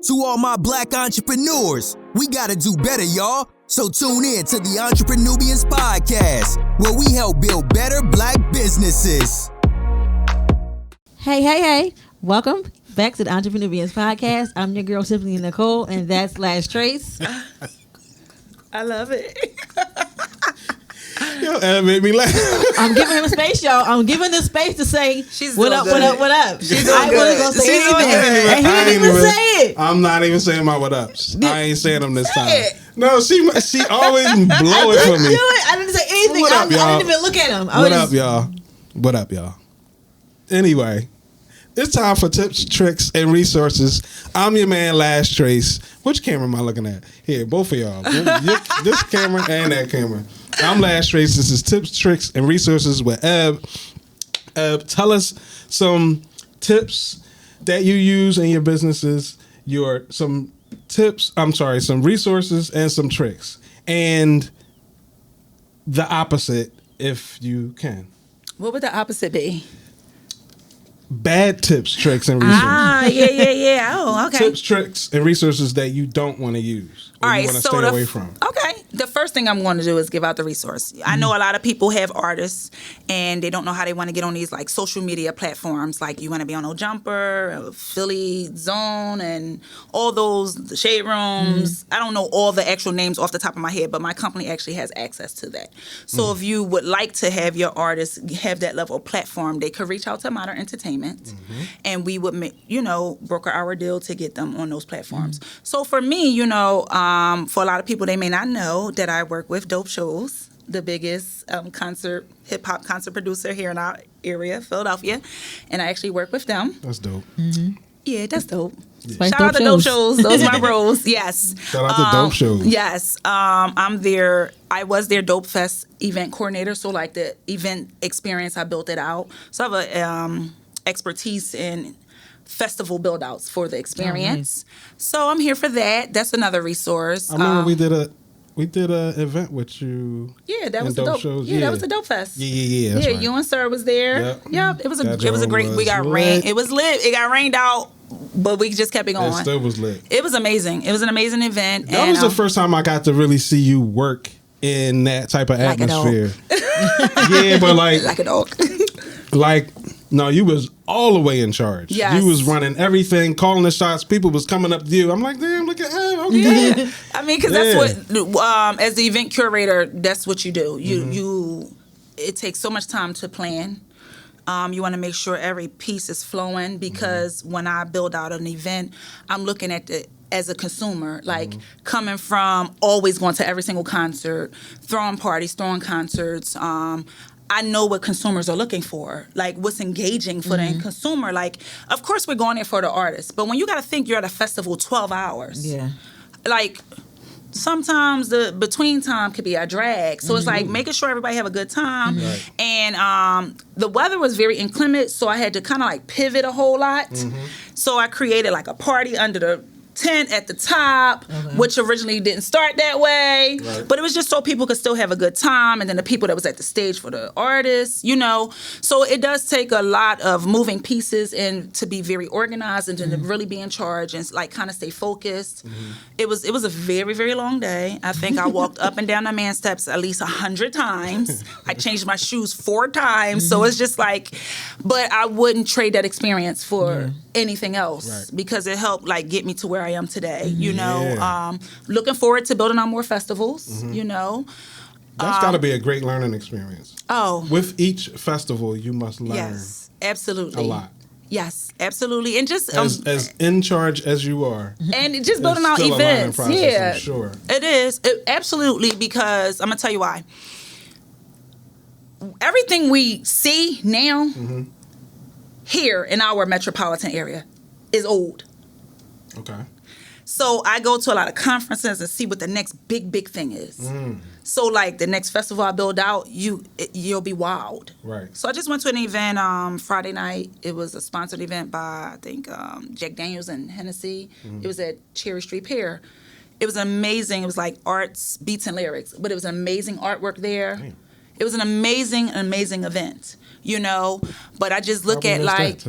To all my black entrepreneurs, we gotta do better, y'all. So tune in to the EntrepreNUBIANS podcast, where we help build better black businesses. Hey. Welcome back to the EntrepreNUBIANS podcast. I'm your girl, Tiffany Nicole, and that's Lash Trace. I love it. Yo, that made me laugh. I'm giving him space, y'all. I'm giving the space to say, what up. She's I wasn't going to say anything. And he didn't even say it. I'm not even saying my what ups. I ain't saying them this time. No, she always blow it for me. I didn't say anything. What up, y'all? I didn't even look at him. What up, y'all? Anyway, it's time for tips, tricks, and resources. I'm your man, Lash Trace. Which camera am I looking at? Here, both of y'all. This camera and that camera. I'm Lash Trace. This is tips, tricks, and resources with Eb. Tell us some tips that you use in your businesses, some resources and some tricks. And the opposite, if you can. What would the opposite be? Bad tips, tricks, and resources. Yeah. Oh, okay. Tips, tricks, and resources that you don't want to use. Or you want to stay away from. Okay. The first thing I'm going to do is give out the resource. I know a lot of people have artists and they don't know how they want to get on these like social media platforms. Like you want to be on No Jumper, Philly Zone, and all those, the Shade Rooms. I don't know all the actual names off the top of my head, but my company actually has access to that. So if you would like to have your artists have that level of platform, they could reach out to Modern Entertainment and we would make, broker our deal to get them on those platforms. So for me, for a lot of people, they may not know that I work with Dope Shows, the biggest hip-hop concert producer here in our area, Philadelphia, and I actually work with them. That's dope. Yeah, that's dope. Yeah. Shout out to Dope Shows. Those are my bros. Yes. Shout out to Dope Shows. Yes. I was their Dope Fest event coordinator, so like the event experience, I built it out. So I have a expertise in festival build-outs for the experience. Oh, nice. So I'm here for that. That's another resource. I remember we did a event with you. Yeah, that was the Dope Shows. Yeah, that was the Dope Fest. Yeah. That's right. You and Sir was there. Yep. It was a great. We got lit. rain. It was lit. It got rained out, but we just kept it going. It still was lit. It was amazing. It was an amazing event. That was the first time I got to really see you work in that type of atmosphere. Yeah, but like a dog. No, you was all the way in charge. Yes. You was running everything, calling the shots. People was coming up to you. I'm like, damn, look at him. Okay. Yeah. I mean, because that's what, as the event curator, that's what you do. It takes so much time to plan. You want to make sure every piece is flowing because when I build out an event, I'm looking at it as a consumer, like coming from always going to every single concert, throwing parties, throwing concerts, I know what consumers are looking for, like what's engaging for the consumer. Like, of course, we're going there for the artist, but when you got to think you're at a festival 12 hours, like sometimes the between time could be a drag. So it's like making sure everybody have a good time. Right. And the weather was very inclement, so I had to kind of like pivot a whole lot. So I created like a party under the tent at the top, which originally didn't start that way, but it was just so people could still have a good time, and then the people that was at the stage for the artists, So it does take a lot of moving pieces and to be very organized and to really be in charge and like kind of stay focused. It was a very, very long day. I think I walked up and down the man steps at least 100 times. I changed my shoes 4 times, so it's just like, but I wouldn't trade that experience for anything else because it helped like get me to where I am today, looking forward to building on more festivals, That's got to be a great learning experience. Oh. With each festival, you must learn. Yes, absolutely. A lot. Yes, absolutely. And just... as in charge as you are. And just building out events. I'm sure. It is. Absolutely, because I'm going to tell you why. Everything we see now here in our metropolitan area is old. Okay. So I go to a lot of conferences and see what the next big thing is. So like the next festival I build out, you'll be wowed. Right. So I just went to an event Friday night. It was a sponsored event by I think Jack Daniels and Hennessy. It was at Cherry Street Pier. It was amazing. It was like arts, beats, and lyrics. But it was amazing artwork there. Damn. It was an amazing event. But I just look at like.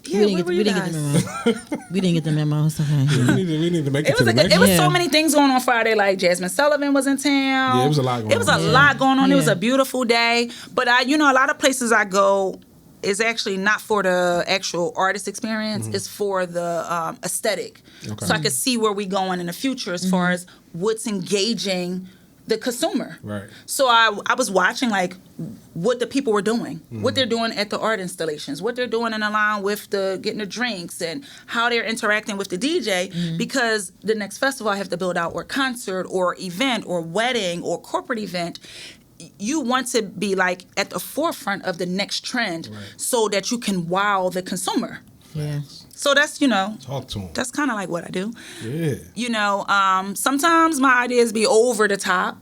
Yeah, we didn't get the memo. We didn't get the memo. It's okay. We need to make it to the It next was Yeah. so many things going on Friday. Like Jasmine Sullivan was in town. Yeah, it was a lot going on. It was a lot going on. It was Yeah. a beautiful day. But a lot of places I go is actually not for the actual artist experience. It's for the aesthetic. Okay. So I could see where we going in the future as far as what's engaging the consumer. Right. So I was watching like what the people were doing, what they're doing at the art installations, what they're doing in the line with the getting the drinks, and how they're interacting with the DJ. Because the next festival I have to build out, or concert, or event, or wedding, or corporate event. You want to be like at the forefront of the next trend, so that you can wow the consumer. Yeah. So that's Talk to him. that's kind of like what I do. Yeah. Sometimes my ideas be over the top.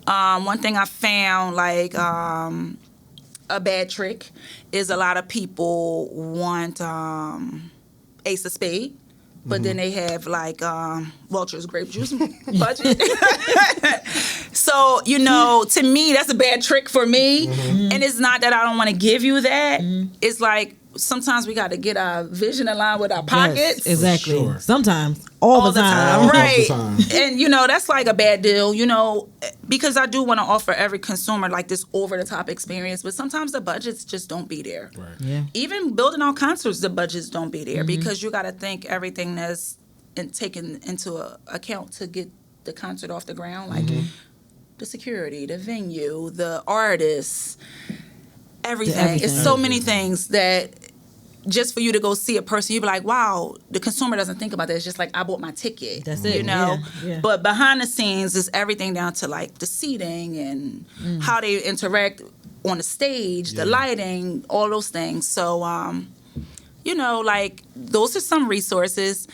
One thing I found, like a bad trick, is a lot of people want Ace of Spade, but then they have like Welch's grape juice budget. So to me, that's a bad trick for me. And it's not that I don't want to give you that. It's like, sometimes we got to get our vision aligned with our pockets. Yes, exactly. Sure. Sometimes. All the time. Right. All the time. And that's like a bad deal, because I do want to offer every consumer like this over the top experience, but sometimes the budgets just don't be there. Right. Yeah. Even building out concerts, the budgets don't be there, because you got to think everything that's taken into account to get the concert off the ground, like the security, the venue, the artists, everything. It's so many things that just for you to go see a person, you'd be like, wow, the consumer doesn't think about that. It's just like, I bought my ticket. That's it. Yeah. But behind the scenes is everything down to like the seating and how they interact on the stage, the lighting, all those things. So, like those are some resources.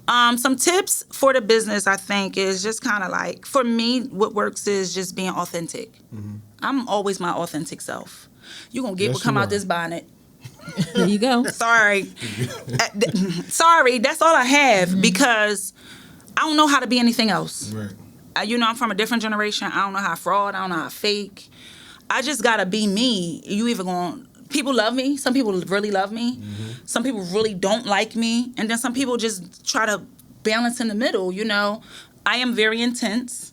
Some tips for the business, I think, is just kind of like, for me, what works is just being authentic. I'm always my authentic self. You're going to get what come out this bonnet. There you go. Sorry, that's all I have, because I don't know how to be anything else. Right. I'm from a different generation. I don't know how to fraud. I don't know how to fake. I just got to be me. People love me. Some people really love me. Some people really don't like me. And then some people just try to balance in the middle, I am very intense.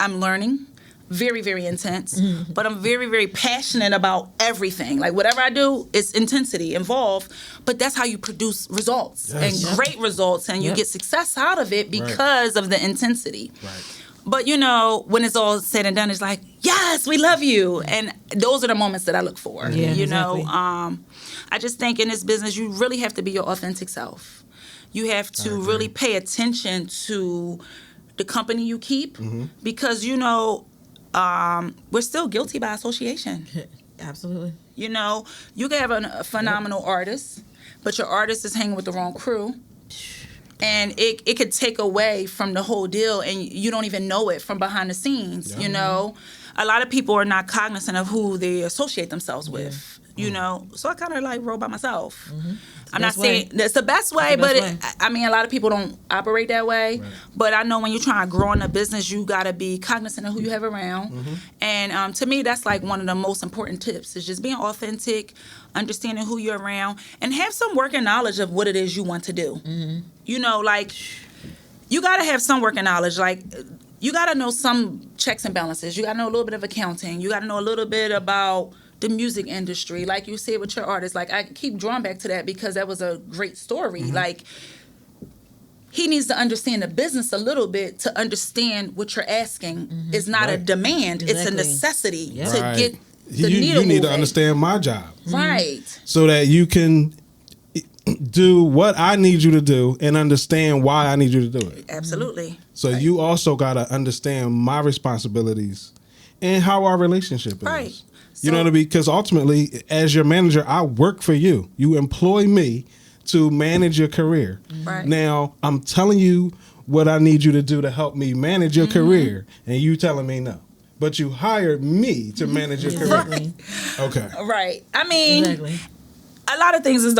I'm learning. Very, very intense. But I'm very, very passionate about everything. Like whatever I do, it's intensity involved. But that's how you produce results, and great results, and you get success out of it because of the intensity. Right. But when it's all said and done, it's like, yes, we love you. And those are the moments that I look for. Yeah, exactly. I just think in this business, you really have to be your authentic self. You have to really pay attention to the company you keep, because, we're still guilty by association. Absolutely. You can have a phenomenal artist, but your artist is hanging with the wrong crew. And it could take away from the whole deal, and you don't even know it from behind the scenes, A lot of people are not cognizant of who they associate themselves with, So I kind of like roll by myself. I'm not saying that's the best way, but a lot of people don't operate that way. Right. But I know when you're trying to grow in a business, you got to be cognizant of who you have around. And to me, that's like one of the most important tips, is just being authentic, understanding who you're around, and have some working knowledge of what it is you want to do. You got to have some working knowledge. Like, you got to know some checks and balances. You got to know a little bit of accounting. You got to know a little bit about the music industry, like you said with your artists. Like, I keep drawing back to that because that was a great story. Like, he needs to understand the business a little bit to understand what you're asking. It's not a demand; it's a necessity to get the needle You need to moving. Understand my job, Right? so that you can do what I need you to do and understand why I need you to do it. Absolutely. So you also got to understand my responsibilities and how our relationship is. Right. You know what I mean? Because ultimately, as your manager, I work for you. You employ me to manage your career. Right. Now, I'm telling you what I need you to do to help me manage your career, and you telling me no. But you hired me to manage your career. Okay. Right. I mean, a lot of things is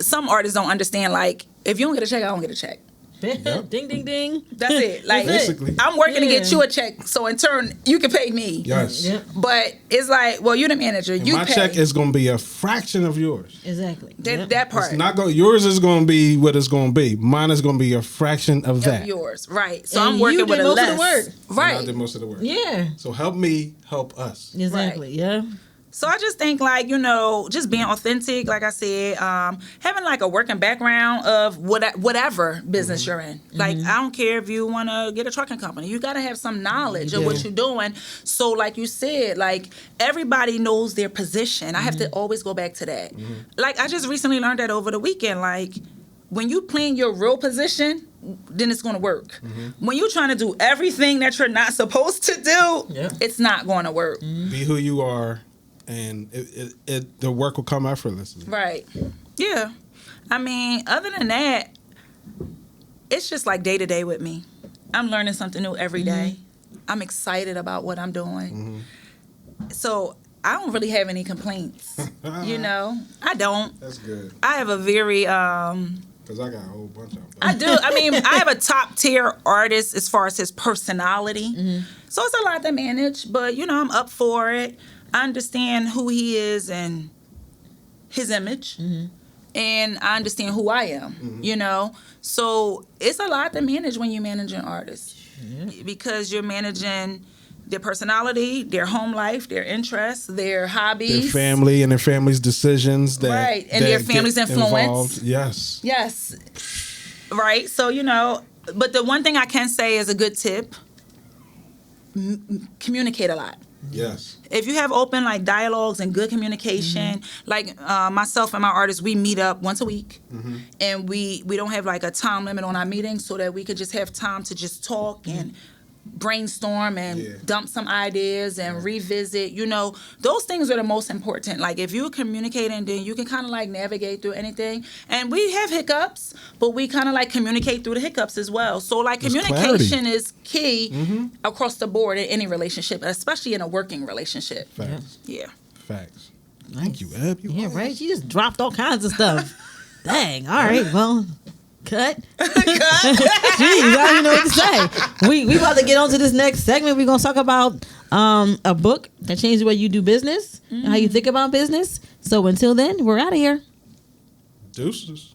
some artists don't understand, like, if you don't get a check, I don't get a check. Yep. Ding, ding, ding. That's it. Like, Basically. I'm working to get Yeah. you a check, so in turn, you can pay me. Yes. Yep. But it's like, well, you're the manager. And You my pay. check is going to be a fraction of yours. Exactly. That part. It's not going. Yours is going to be what it's going to be. Mine is going to be a fraction of that. of yours, right? So And I'm working you with did a most of less, the work. And I right? did most of the work. Yeah. So help me, help us. Exactly. Yeah. So I just think, like, just being authentic, like I said, having like a working background of whatever business you're in. Like, I don't care if you want to get a trucking company, you got to have some knowledge of what you're doing. So, like you said, like, everybody knows their position. I have to always go back to that. Like, I just recently learned that over the weekend. Like, when you plan your real position, then it's going to work. When you're trying to do everything that you're not supposed to do, it's not going to work. Be who you are, and the work will come effortlessly. Right. Yeah. I mean, other than that, it's just like day to day with me. I'm learning something new every day. I'm excited about what I'm doing. So I don't really have any complaints. I don't. That's good. I have a very Because I got a whole bunch of them. I do. I mean, I have a top tier artist as far as his personality. So it's a lot to manage, but I'm up for it. I understand who he is and his image. And I understand who I am, So it's a lot to manage when you're managing artists. Because you're managing their personality, their home life, their interests, their hobbies. Their family and their family's decisions. Right, and their family's influence. Yes. Yes. Right. So, but the one thing I can say is a good tip, communicate a lot. Yes. If you have open like dialogues and good communication, like myself and my artists, we meet up once a week, and we don't have like a time limit on our meetings, so that we could just have time to just talk and brainstorm and dump some ideas and revisit. Those things are the most important. Like, if you're communicating, then you can kind of like navigate through anything. And we have hiccups, but we kind of like communicate through the hiccups as well. So like, communication is key across the board in any relationship, especially in a working relationship. Facts. Yeah. Facts. Thank you, Eb. Yeah, right. She just dropped all kinds of stuff. Dang. All right. Well, cut. Jeez, I don't even know what to say. We about to get on to this next segment. We're gonna talk about a book that changed the way you do business and how you think about business. So until then, we're out of here. Deuces.